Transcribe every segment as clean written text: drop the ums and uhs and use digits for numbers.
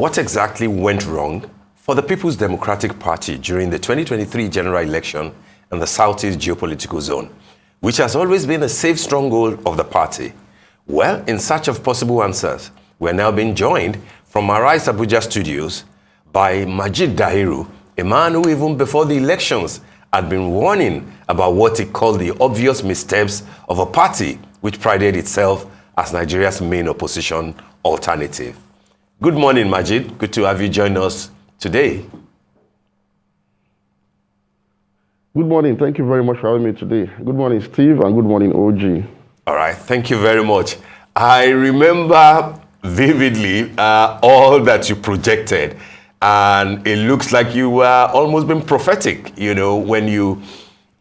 What exactly went wrong for the People's Democratic Party during the 2023 general election in the Southeast geopolitical zone, which has always been a safe stronghold of the party? Well, in search of possible answers, we're now being joined from Arise Abuja studios by Majeed Dahiru, a man who even before the elections had been warning about what he called the obvious missteps of a party which prided itself as Nigeria's main opposition alternative. Good morning, Majeed. Good to have you join us today. Good morning. Thank you very much for having me today. Good morning, Steve, and good morning, OG. All right. Thank you very much. I remember vividly all that you projected, and it looks like you were almost been prophetic, you know, when you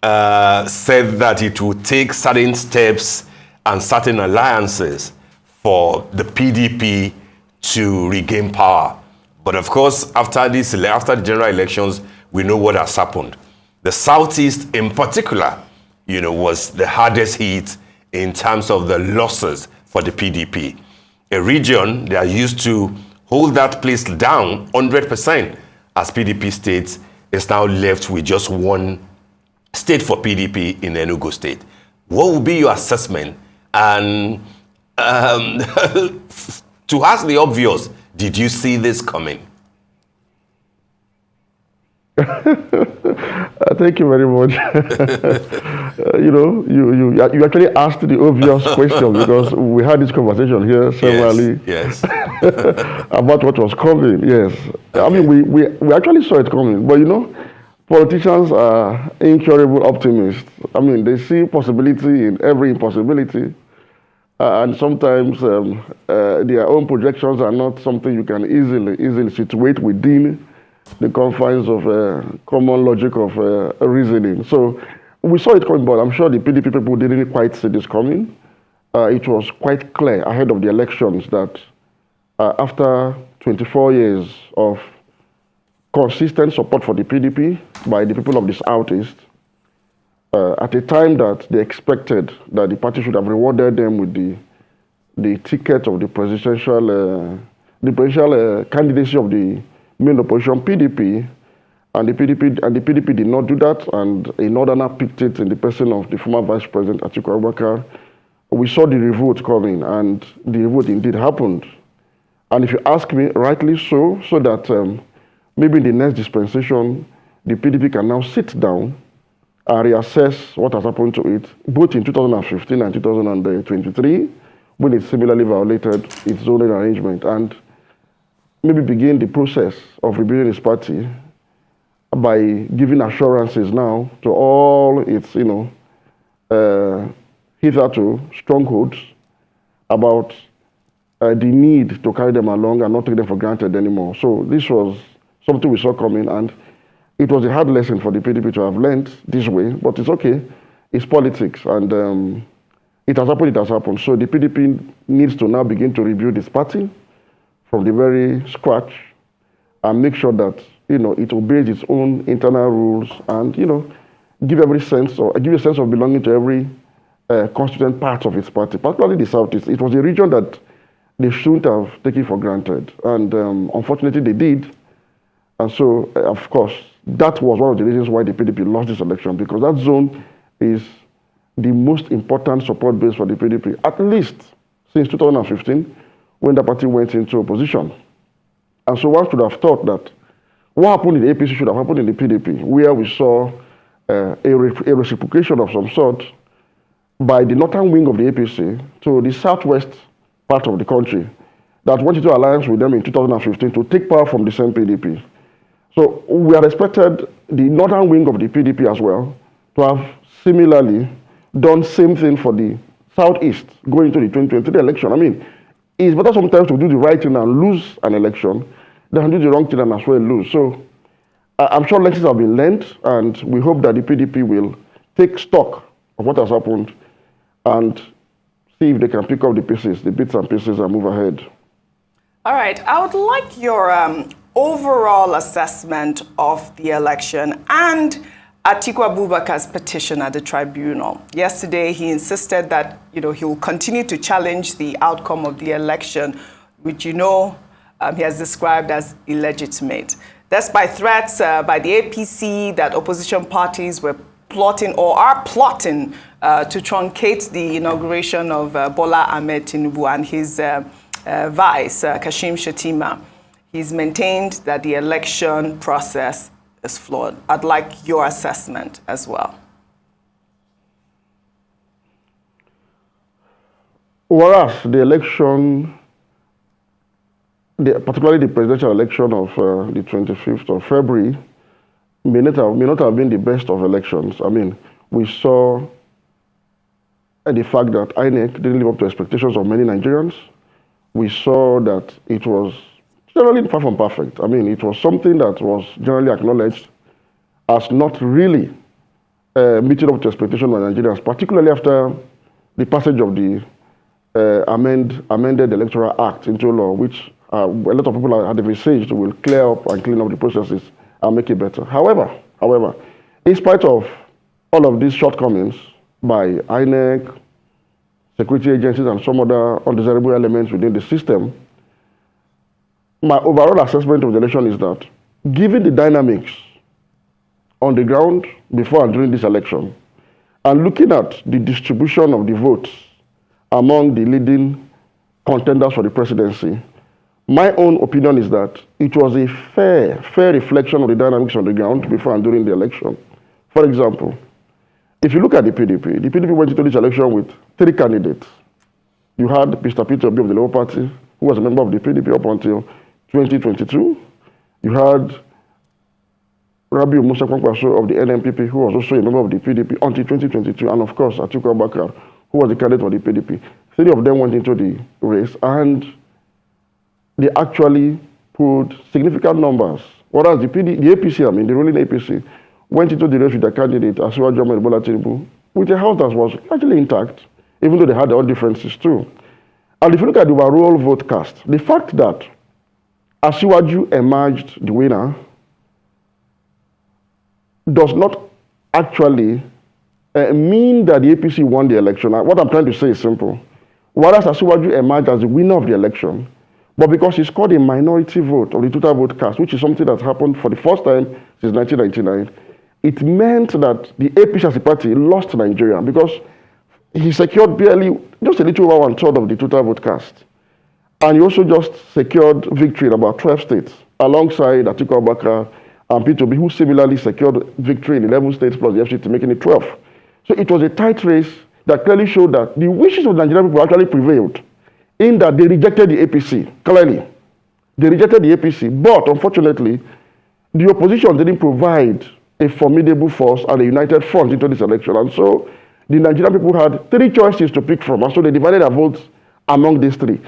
said that it would take certain steps and certain alliances for the PDP to regain power. But of course, after the general elections, we know what has happened. The Southeast in particular, you know, was the hardest hit in terms of the losses for the PDP. A region that used to hold that place down 100% as PDP states is now left with just one state for PDP in Enugu state. What would be your assessment? And to ask the obvious, did you see this coming? Thank you very much. You actually asked the obvious question because we had this conversation here severally. Yes. About what was coming. Yes, I mean we actually saw it coming, but you know, politicians are incurable optimists. I mean, they see possibility in every impossibility. And sometimes their own projections are not something you can easily situate within the confines of common logic of reasoning. So we saw it coming, but I'm sure the PDP people didn't quite see this coming. It was quite clear ahead of the elections that after 24 years of consistent support for the PDP by the people of the Southeast, at a time that they expected that the party should have rewarded them with the ticket of the presidential candidacy of the main opposition PDP, and the PDP did not do that, and a northerner picked it in the person of the former Vice President Atiku Abubakar. We saw the revolt coming, and the revolt indeed happened. And if you ask me, rightly so that maybe in the next dispensation, the PDP can now sit down and reassess what has happened to it, both in 2015 and 2023, when it similarly violated its zoning arrangement, and maybe begin the process of rebuilding its party by giving assurances now to all its, hitherto strongholds about the need to carry them along and not take them for granted anymore. So this was something we saw coming, and it was a hard lesson for the PDP to have learned this way, but it's okay. It's politics, and it has happened. So the PDP needs to now begin to rebuild its party from the very scratch and make sure that, it obeys its own internal rules and, give a sense of belonging to every constituent part of its party, particularly the Southeast. It was a region that they shouldn't have taken for granted, and unfortunately they did. And so, of course, that was one of the reasons why the PDP lost this election, because that zone is the most important support base for the PDP, at least since 2015, when the party went into opposition. And so one should have thought that what happened in the APC should have happened in the PDP, where we saw a reciprocation of some sort by the northern wing of the APC to the southwest part of the country that went into alliance with them in 2015 to take power from the same PDP. So we had expected the northern wing of the PDP as well to have similarly done same thing for the Southeast going into the 2023 election. I mean, it's better sometimes to do the right thing and lose an election than do the wrong thing and as well lose. So I'm sure lessons have been learned, and we hope that the PDP will take stock of what has happened and see if they can pick up the pieces, the bits and pieces, and move ahead. All right. I would like your overall assessment of the election and Atiku Abubakar's petition at the tribunal. Yesterday, he insisted that, he will continue to challenge the outcome of the election, which, he has described as illegitimate. Despite threats by the APC that opposition parties were plotting or are plotting to truncate the inauguration of Bola Ahmed Tinubu and his vice, Kashim Shettima, he's maintained that the election process is flawed. I'd like your assessment as well. Whereas the election, particularly the presidential election of the 25th of February, may not have been the best of elections. I mean, we saw the fact that INEC didn't live up to expectations of many Nigerians. We saw that it was generally far from perfect. I mean, it was something that was generally acknowledged as not really meeting up to expectations of Nigerians, particularly after the passage of the amended Electoral Act into law, which a lot of people had envisaged will clear up and clean up the processes and make it better. However, in spite of all of these shortcomings by INEC, security agencies, and some other undesirable elements within the system, my overall assessment of the election is that, given the dynamics on the ground before and during this election, and looking at the distribution of the votes among the leading contenders for the presidency, my own opinion is that it was a fair reflection of the dynamics on the ground before and during the election. For example, if you look at the PDP went into this election with 3 candidates. You had Mr. Peter Obi of the Labour Party, who was a member of the PDP up until 2022. You had Rabiu Musa Kwankwaso of the NNPP, who was also a member of the PDP until 2022. And of course, Atiku Abubakar, who was the candidate for the PDP. 3 of them went into the race, and they actually pulled significant numbers. Whereas the APC, I mean, the ruling APC, went into the race with their candidate, Asiwaju Ahmed Bola Tinubu, with a house that was actually intact, even though they had their own differences too. And if you look at the overall vote cast, the fact that Asiwaju emerged the winner does not actually mean that the APC won the election. What I'm trying to say is simple. Whereas Asiwaju emerged as the winner of the election, but because he scored a minority vote of the total vote cast, which is something that happened for the first time since 1999, it meant that the APC as a party lost Nigeria because he secured barely just a little over 1/3 of the total vote cast. And he also just secured victory in about 12 states, alongside Atiku Abubakar and Peter Obi, who similarly secured victory in 11 states plus the FCT, making it 12. So it was a tight race that clearly showed that the wishes of the Nigerian people actually prevailed, in that they rejected the APC, clearly. They rejected the APC, but unfortunately, the opposition didn't provide a formidable force and a united front into this election. And so the Nigerian people had 3 choices to pick from, and so they divided their votes among these 3.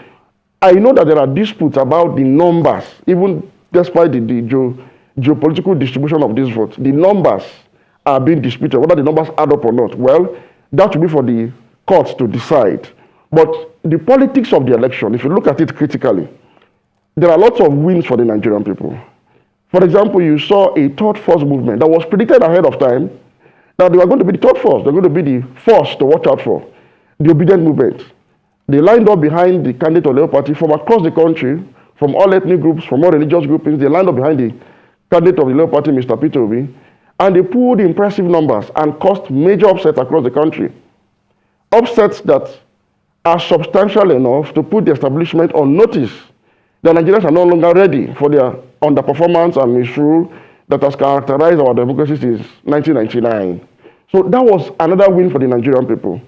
I know that there are disputes about the numbers, even despite the geopolitical distribution of these votes. The numbers are being disputed, whether the numbers add up or not. Well, that will be for the courts to decide. But the politics of the election, if you look at it critically, there are lots of wins for the Nigerian people. For example, you saw a third force movement that was predicted ahead of time that they were going to be the third force. They're going to be the force to watch out for, the obedient movement. They lined up behind the candidate of the Labour Party from across the country, from all ethnic groups, from all religious groupings. They lined up behind the candidate of the Labour Party, Mr. Peter Obi, and they pulled impressive numbers and caused major upsets across the country. Upsets that are substantial enough to put the establishment on notice that Nigerians are no longer ready for their underperformance and misrule that has characterized our democracy since 1999. So that was another win for the Nigerian people.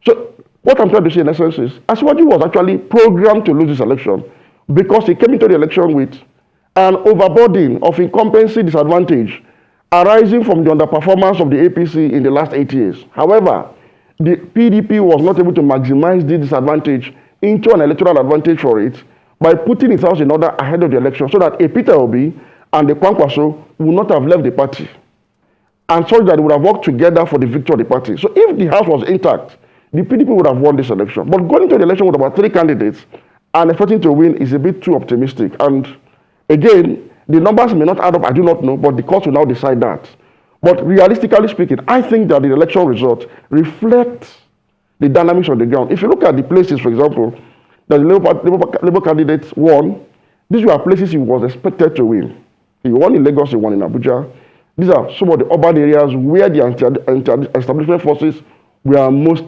So what I'm trying to say in essence is, Asiwaju was actually programmed to lose this election because he came into the election with an overburden of incumbency disadvantage arising from the underperformance of the APC in the last 8 years. However, the PDP was not able to maximize this disadvantage into an electoral advantage for it by putting its house in order ahead of the election, so that a Peter Obi and the Kwankwaso would not have left the party, and such that they would have worked together for the victory of the party. So if the house was intact, the PDP would have won this election. But going into the election with about 3 candidates and expecting to win is a bit too optimistic. And again, the numbers may not add up, I do not know, but the courts will now decide that. But realistically speaking, I think that the election result reflects the dynamics on the ground. If you look at the places, for example, that the Labour candidates won, These were places he was expected to win. He won in Lagos, he won in Abuja. These are some of the urban areas where the anti-establishment forces were most,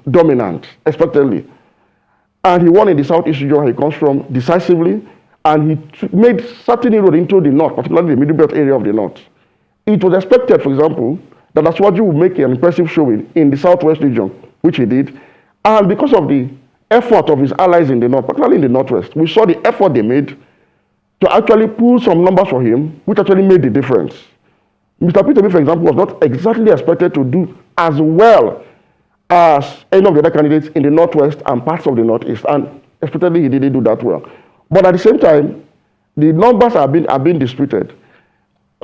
dominant, expectedly. And he won in the southeast region he comes from decisively, and he made certain inroads into the north, particularly the middle belt area of the north. It was expected, for example, that Asiwaju would make an impressive showing in the southwest region, which he did. And because of the effort of his allies in the north, particularly in the northwest, we saw the effort they made to actually pull some numbers for him, which actually made the difference. Mr. P2B, for example, was not exactly expected to do as well as any of the other candidates in the northwest and parts of the northeast, and expectedly he didn't do that well. But at the same time, the numbers are being disputed.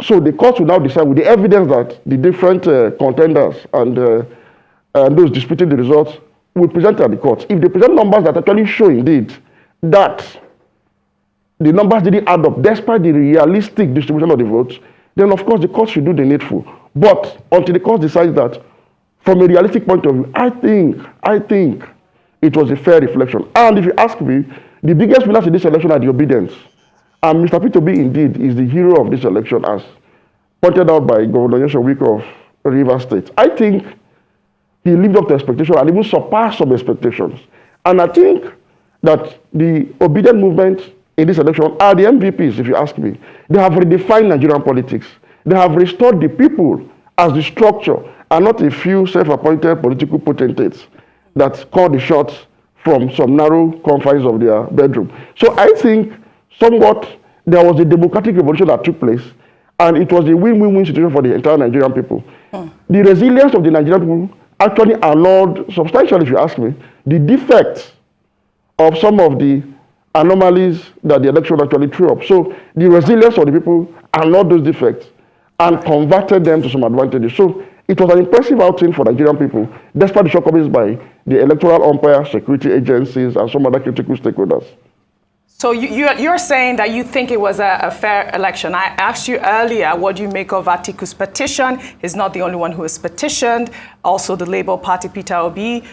So the court will now decide with the evidence that the different contenders and those disputing the results will present at the court. If they present numbers that actually show indeed that the numbers didn't add up despite the realistic distribution of the votes, then of course the court should do the needful. But until the court decides that, from a realistic point of view, I think it was a fair reflection. And if you ask me, the biggest winners in this election are the obedience. And Mr. P2B indeed is the hero of this election, as pointed out by Governor Nyesom Wike of Rivers State. I think he lived up to expectations and even surpassed some expectations. And I think that the obedient movement in this election are the MVPs, if you ask me. They have redefined Nigerian politics. They have restored the people as the structure and not a few self-appointed political potentates that call the shots from some narrow confines of their bedroom. So I think somewhat there was a democratic revolution that took place, and it was a win-win-win situation for the entire Nigerian people. The resilience of the Nigerian people actually annulled substantially, if you ask me, the defects of some of the anomalies that the election actually threw up. So the resilience of the people annulled those defects and converted them to some advantages. So it was an impressive outing for Nigerian people, despite the shortcomings by the electoral umpire, security agencies, and some other critical stakeholders. So you're saying that you think it was a fair election. I asked you earlier, what do you make of Atiku's petition? He's not the only one who has petitioned. Also, the Labour Party, Peter Obi,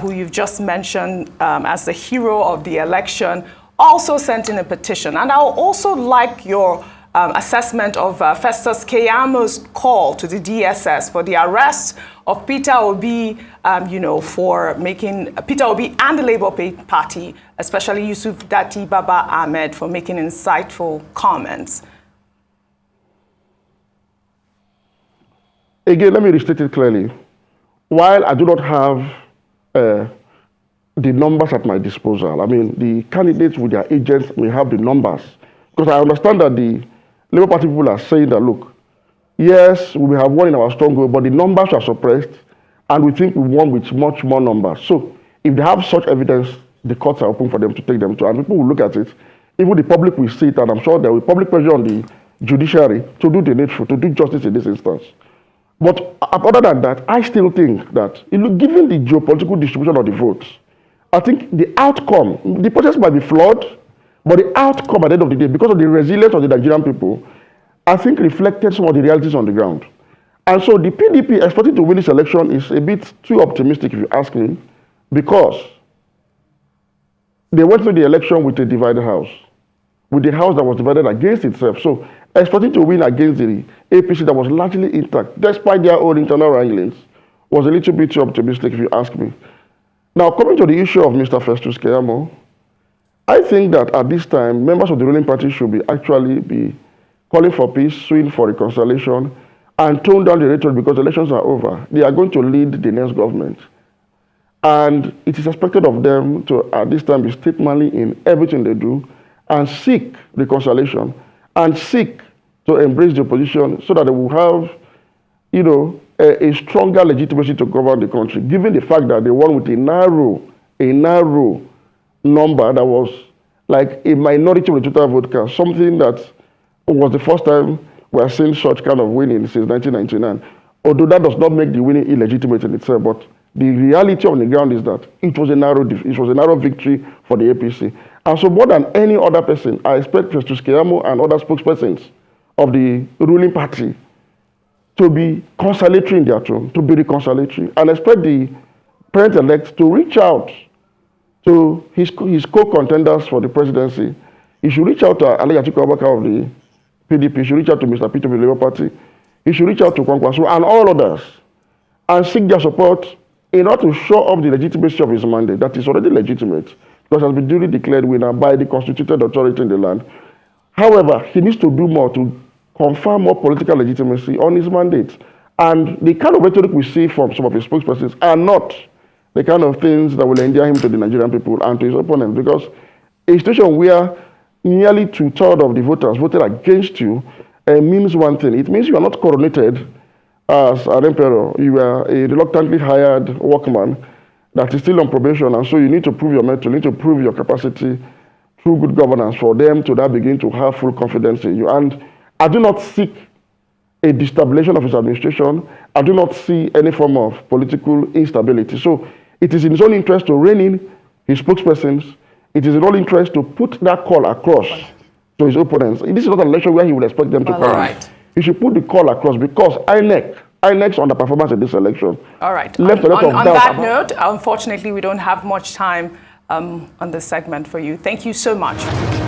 who you've just mentioned as the hero of the election, also sent in a petition. And I'll also like your assessment of Festus Keyamo's call to the DSS for the arrest of Peter Obi, for making Peter Obi and the Labour Party, especially Yusuf Dati Baba Ahmed, for making insightful comments. Again, let me restate it clearly. While I do not have the numbers at my disposal, I mean, the candidates with their agents may have the numbers, because I understand that the Labour Party people are saying that, look, yes, we have won in our stronghold, but the numbers are suppressed, and we think we won with much more numbers. So if they have such evidence, the courts are open for them to take them to, and people will look at it. Even the public will see it, and I'm sure there will be public pressure on the judiciary to do the needful, to do justice in this instance. But other than that, I still think that, given the geopolitical distribution of the votes, I think the outcome, the process might be flawed, but the outcome at the end of the day, because of the resilience of the Nigerian people, I think reflected some of the realities on the ground. And so the PDP expecting to win this election is a bit too optimistic, if you ask me, because they went to the election with a divided house, with the house that was divided against itself. So expecting to win against the APC that was largely intact, despite their own internal wranglings, was a little bit too optimistic, if you ask me. Now, coming to the issue of Mr. Festus Keyamo, I think that at this time, members of the ruling party should actually be calling for peace, suing for reconciliation, and tone down the rhetoric because elections are over. They are going to lead the next government. And it is expected of them to, at this time, be statesmanly in everything they do and seek reconciliation and seek to embrace the opposition so that they will have, a stronger legitimacy to govern the country, given the fact that they won with a narrow number that was like a minority of the total vote count, something that was the first time we are seeing such kind of winning since 1999. Although that does not make the winning illegitimate in itself, but the reality on the ground is that it was a narrow victory for the APC. And so more than any other person, I expect Festus Keyamo and other spokespersons of the ruling party to be conciliatory in their tone, to be reconciliatory, and expect the president-elect to reach out to his co-contenders for the presidency he should reach out to Alhaji Atiku Abubakar of the PDP, he should reach out to Mr. Peter of the Labour Party, he should reach out to Kwankwaso and all others and seek their support in order to show up the legitimacy of his mandate that is already legitimate because it has been duly declared winner by the constituted authority in the land. However, he needs to do more to confirm more political legitimacy on his mandate. And the kind of rhetoric we see from some of his spokespersons are not the kind of things that will endear him to the Nigerian people and to his opponents, because a situation where nearly 2/3 of the voters voted against you means one thing. It means you are not coronated as an emperor. You are a reluctantly hired workman that is still on probation, and so you need to prove your mettle, you need to prove your capacity through good governance for them to now begin to have full confidence in you. And I do not seek a destabilization of his administration. I do not see any form of political instability. So it is in his own interest to rein in his spokespersons. It is in his own interest to put that call across to his opponents. This is not an election where he would expect them to come. Right. He should put the call across because INEC's underperformance in this election. All right. Left a lot of on doubt that note, unfortunately, we don't have much time on this segment for you. Thank you so much.